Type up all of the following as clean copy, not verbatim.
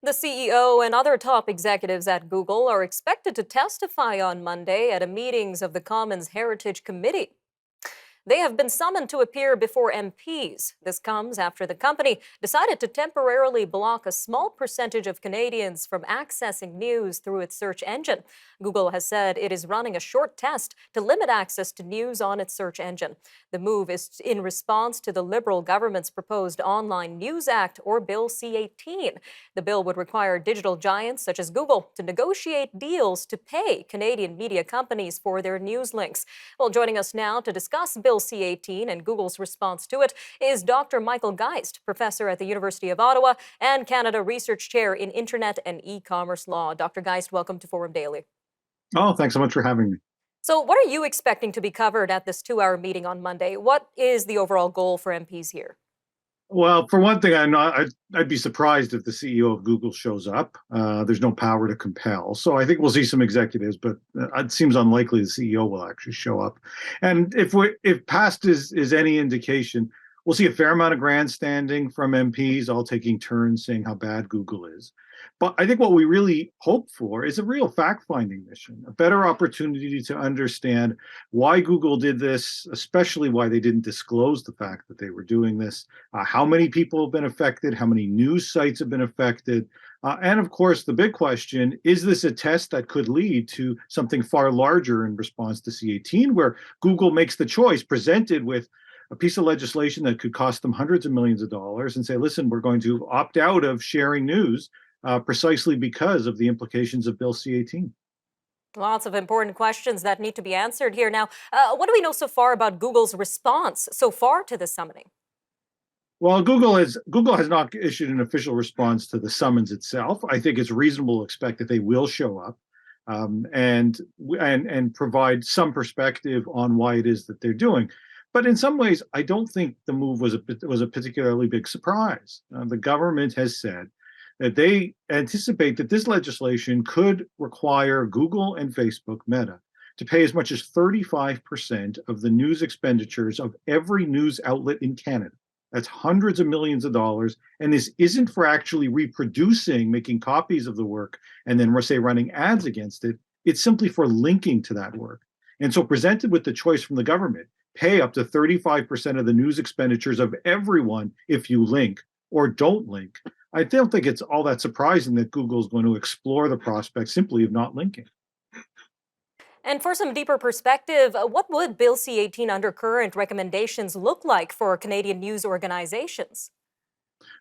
The CEO and other top executives at Google are expected to testify on Monday at a meetings of the Commons Heritage Committee. They have been summoned to appear before MPs. This comes after the company decided to temporarily block a small percentage of Canadians from accessing news through its search engine. Google has said it is running a short test to limit access to news on its search engine. The move is in response to the Liberal government's proposed Online News Act, or Bill C-18. The bill would require digital giants such as Google to negotiate deals to pay Canadian media companies for their news links. Well, joining us now to discuss Bill C-18 and Google's response to it is Dr. Michael Geist, professor at the University of Ottawa and Canada Research Chair in Internet and E-commerce Law. Dr. Geist, welcome to Forum Daily. Oh, thanks so much for having me. So what are you expecting to be covered at this 2-hour meeting on Monday? What is the overall goal for MPs here? Well, for one thing, I'd be surprised if the CEO of Google shows up. There's no power to compel. So I think we'll see some executives, but it seems unlikely the CEO will actually show up. And if past is any indication, we'll see a fair amount of grandstanding from MPs, all taking turns saying how bad Google is. But I think what we really hope for is a real fact-finding mission, a better opportunity to understand why Google did this, especially why they didn't disclose the fact that they were doing this, how many people have been affected, how many news sites have been affected, and of course, the big question, is this a test that could lead to something far larger in response to C-18, where Google makes the choice, presented with a piece of legislation that could cost them hundreds of millions of dollars, and say, listen, we're going to opt out of sharing news precisely because of the implications of Bill C-18. Lots of important questions that need to be answered here. Now, what do we know so far about Google's response so far to the summoning? Well, Google has not issued an official response to the summons itself. I think it's reasonable to expect that they will show up and provide some perspective on why it is that they're doing. But in some ways, I don't think the move was a particularly big surprise. The government has said that they anticipate that this legislation could require Google and Facebook, Meta, to pay as much as 35% of the news expenditures of every news outlet in Canada. That's hundreds of millions of dollars. And this isn't for actually reproducing, making copies of the work, and then, say, running ads against it. It's simply for linking to that work. And so presented with the choice from the government, pay up to 35% of the news expenditures of everyone if you link or don't link. I don't think it's all that surprising that Google is going to explore the prospect simply of not linking. And for some deeper perspective, what would Bill C-18 under current recommendations look like for Canadian news organizations?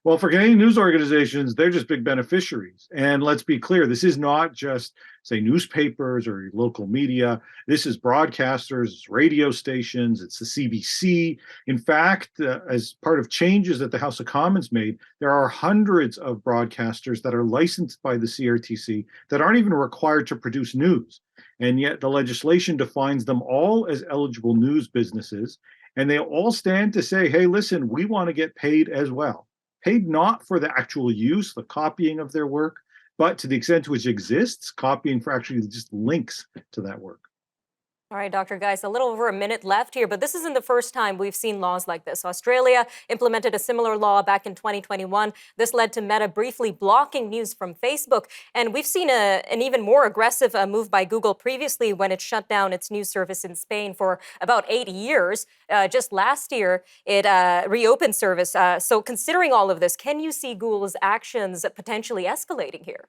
Well, for Canadian news organizations, they're just big beneficiaries. And let's be clear, this is not just, say, newspapers or local media. This is broadcasters, radio stations, it's the CBC. In fact, as part of changes that the House of Commons made, there are hundreds of broadcasters that are licensed by the CRTC that aren't even required to produce news. And yet the legislation defines them all as eligible news businesses. And they all stand to say, hey, listen, we want to get paid as well. Paid not for the actual use, the copying of their work, but to the extent to which it exists, copying for actually just links to that work. All right, Dr. Geist, a little over a minute left here, but this isn't the first time we've seen laws like this. Australia implemented a similar law back in 2021. This led to Meta briefly blocking news from Facebook. And we've seen an even more aggressive move by Google previously when it shut down its news service in Spain for about 8 years. Just last year, it reopened service. So considering all of this, can you see Google's actions potentially escalating here?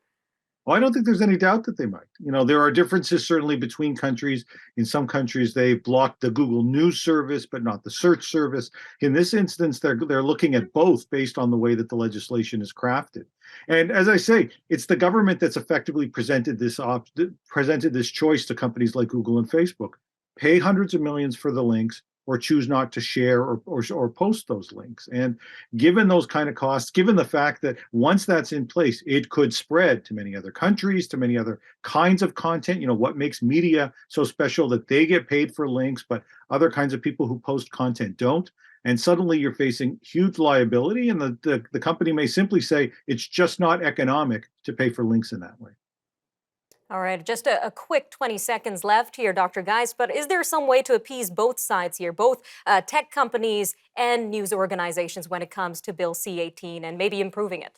Well, I don't think there's any doubt that they might. You know, there are differences certainly between countries. In some countries, they've blocked the Google News service, but not the search service. In this instance, they're looking at both based on the way that the legislation is crafted. And as I say, it's the government that's effectively presented this choice to companies like Google and Facebook: pay hundreds of millions for the links, or choose not to share or post those links. And given those kind of costs, given the fact that once that's in place, it could spread to many other countries, to many other kinds of content. You know, what makes media so special that they get paid for links, but other kinds of people who post content don't? And suddenly you're facing huge liability, and the company may simply say it's just not economic to pay for links in that way. All right, just a quick 20 seconds left here, Dr. Geist, but is there some way to appease both sides here, both tech companies and news organizations when it comes to Bill C-18 and maybe improving it?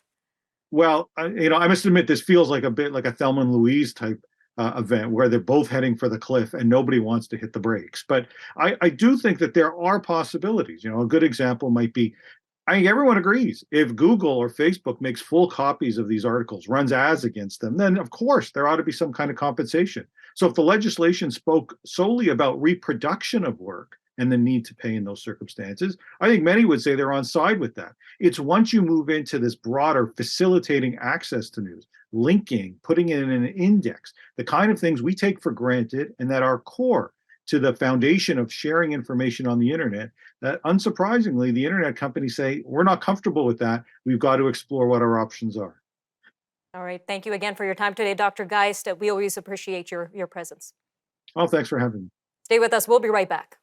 Well, I must admit this feels like a bit like a Thelma and Louise type event where they're both heading for the cliff and nobody wants to hit the brakes. But I do think that there are possibilities. A good example might be, I think everyone agrees, if Google or Facebook makes full copies of these articles, runs ads against them, then of course there ought to be some kind of compensation. So if the legislation spoke solely about reproduction of work and the need to pay in those circumstances, I think many would say they're on side with that. It's once you move into this broader facilitating access to news, linking, putting it in an index, the kind of things we take for granted and that are core to the foundation of sharing information on the internet, that unsurprisingly, the internet companies say, we're not comfortable with that. We've got to explore what our options are. All right. Thank you again for your time today, Dr. Geist. We always appreciate your presence. Oh, thanks for having me. Stay with us. We'll be right back.